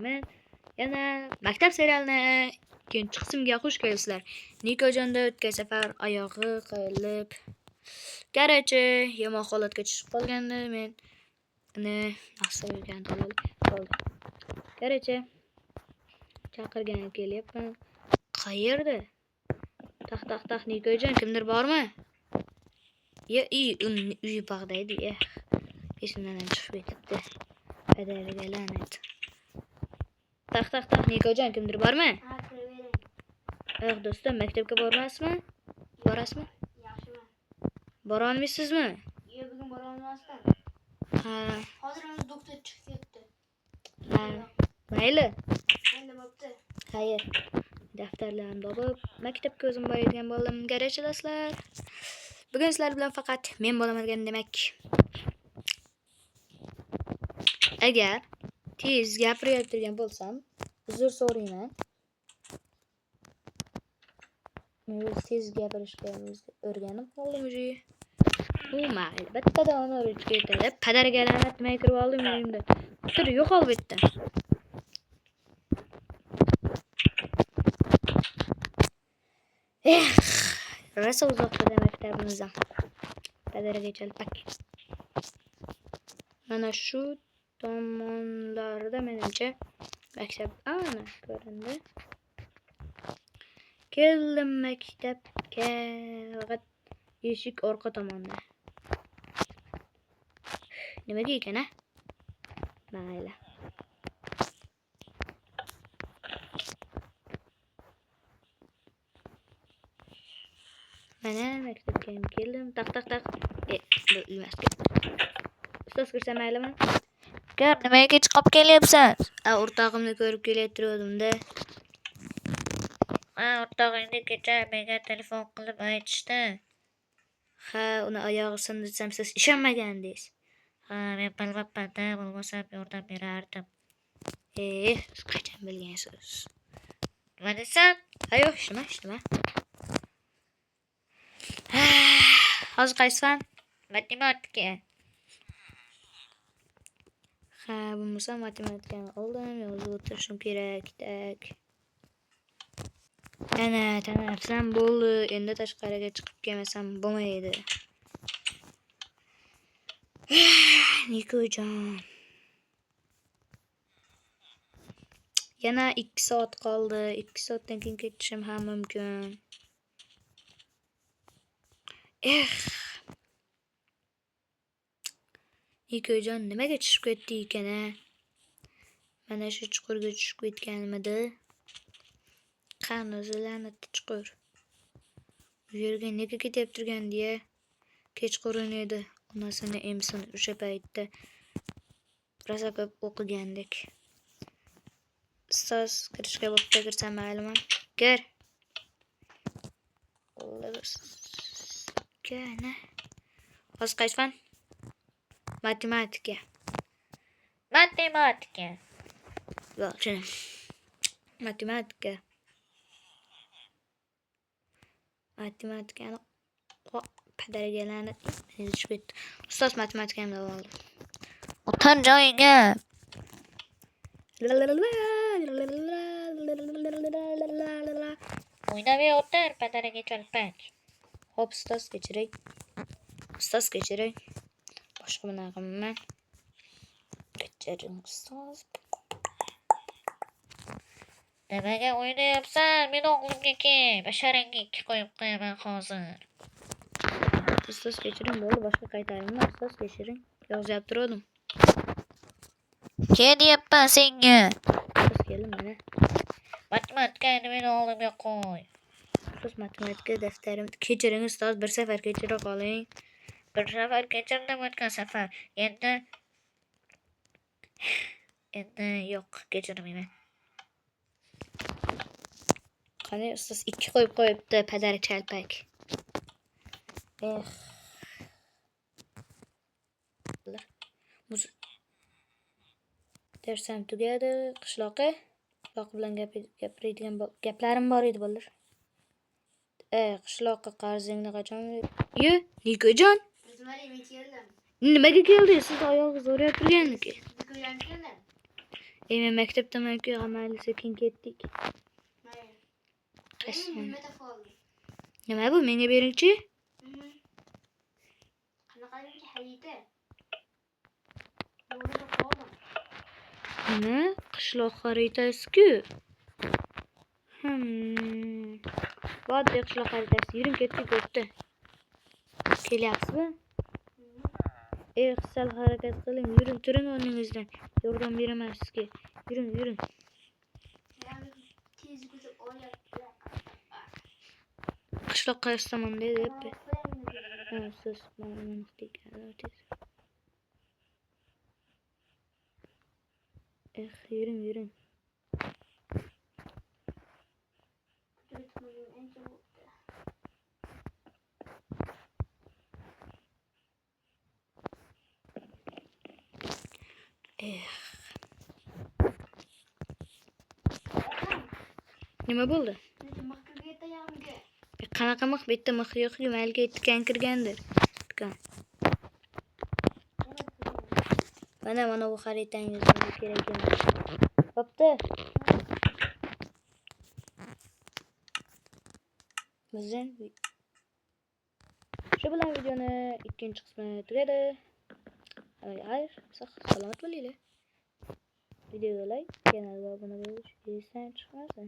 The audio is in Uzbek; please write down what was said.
Men yana maktab serialini ikkinchi qismga xush kelibsizlar. Nikojonda o'tgan safar oyog'i qayilib, garachi yomon holatga tushib qolgandi. Men uni nasib qilgan qoldi. Garachi chaqirgan kelyapman. Qayerda? Tax Nikojon, kimdir bormi? Uy bog'daydi. Esimdan chiqib ketibdi. Adariga la'nat. Tax Nikojon, kimdir bormi? Ha, kiravering. Do'stim, maktabga borasizmi? Yaxshiman. Bora olmaysizmi? Yo'q, bugun bora olmasdim. Ha, Hozir uni doktor chiqib ketdi. mayli. Endi bo'pti. Xayr. Daftarlarimni olib, maktabga o'zim boradigan bo'ldim. Garachlasizlar. Bugun sizlar bilan faqat men bo'laman demak. Agar tez gapirayotgan bo'lsam, uzr so'rayman. Men tez gapirishga o'rganib qoldim o'zi. Mayli. Bittada uni o'rgatib ketadi. Padariga la'nat demay kirib oldim uyimda. Tur yo'qol bu yerda. Rosa uzoqda maktabimizdan. Padariga chalpak. Mana shu tomonlarda menimcha maktab ana ko'rindi. Keldim maktabga. Faqat eshik orqa tomonda. Nimaga ekan a? Mayli. Mana maktabga keldim. Taq. Bu emas. Ustoz kirsa maylimi? Gap nimaga kech qolib kelyapsan? O'rtog'imni ko'rib kelayotgandim-da. O'rtog'ingni kecha menga telefon qilib aytishdi. Ha, uni oyog'i sindi desam siz ishonmagandingiz. Men bilmabman-da, bo'lmasam yordam berardim. Siz qachon bilgansiz? Nima deysan? Yo'q, ishlama. Hozir qaysi fan? Matematika. Ha, bo'lmasa matematikani oldim, yozib o'tirishim kerak. Tak. Ana, tanabsam bo'ldi. Endi tashqariga chiqib kelmasam bo'lmaydi. Nikojon. Yana 2 soat qoldi. 2 soatdan keyin ketishim ham mumkin. Nikojon nimaga tushib ketdi ekan a? Mana shu chuqurga tushib ketganmidi? Qani o'zi la'natli chuqur. Bu yerga nega ketib turgan deya kechqurun edi. Onasini emsin o'sha paytda. Rosa ko'p o'qigandek. Ustoz kirishga bo'pti, kirsam maylimi? Kir. Gana. Hozir qaysi fan? Matematika. Yo'q, shuni. Matematikani padariga la'nat tushib ketdi. Ustoz matematikani oldi. O'tir joyiga. O'ynab o'tir, padariga chalpak. Hop, ustoz kechiring. Boshqa bunaqa qilmayman. Kechiring, ustoz. Nimaga o'ynayapsan? Men o'g'limga basharangga 2 qo'yib qo'yaman hozir. Ustoz kechiring, bo'ldi, boshqa qaytaringmi? Ustoz kechiring. Yozib turdim. Deyapman senga. Ustoz keldim mana. Matematikani men o'g'limga qo'y. Ustoz matematika daftarim. Kechiring ustoz, bir safar kechira qoling. Bir safar kechirdim o'tgan safar. Endi yo'q, kechirmayman. Qani ustoz 2 qo'yib qo'yibdi, padari chalpak. Darsam tugadi, qishloqqa bilan gapiradigan gaplarim bor edi bo'lar. Qishloqqa qarzingni qachon? Nikojon. Men keldim. Nimaga keldingiz? Siz oyog'ingiz o'rab turganniki. Nikojon keldim. Men maktabdan keyin mayli sekin ketdik. Mayli. Qasman. Nima tafoldi? Nima bu? Menga beringchi. Qanaqangi hayita? Yo'lda qoldim. Nima? Qishloq xaritasi-ku. Voddiy qishloq xaritasi. Yuring ketdik bo'pti. Kelyapsizmi? Sal harakat qiling. Yuring, turing o'rningizdan. Yordam beraman sizga. Yuring. Tez ko'chib olyapti. Qishloq qaysi tomonda edi? Siz mana yuring. Nima bo'ldi? Maqqa yetayamga. Qanaqa mix? Bitta mix yo'q-ku, mayliga tikan kirgandir. Tikan. Mana bu xaritangiz kerak emas. Bo'pti. Bizdan shu bilan videoni ikkinchi qismi tugadi. Xayr, salomat bo'linglar. Videoga like, kanalga obuna bo'lish esdan chiqmasin.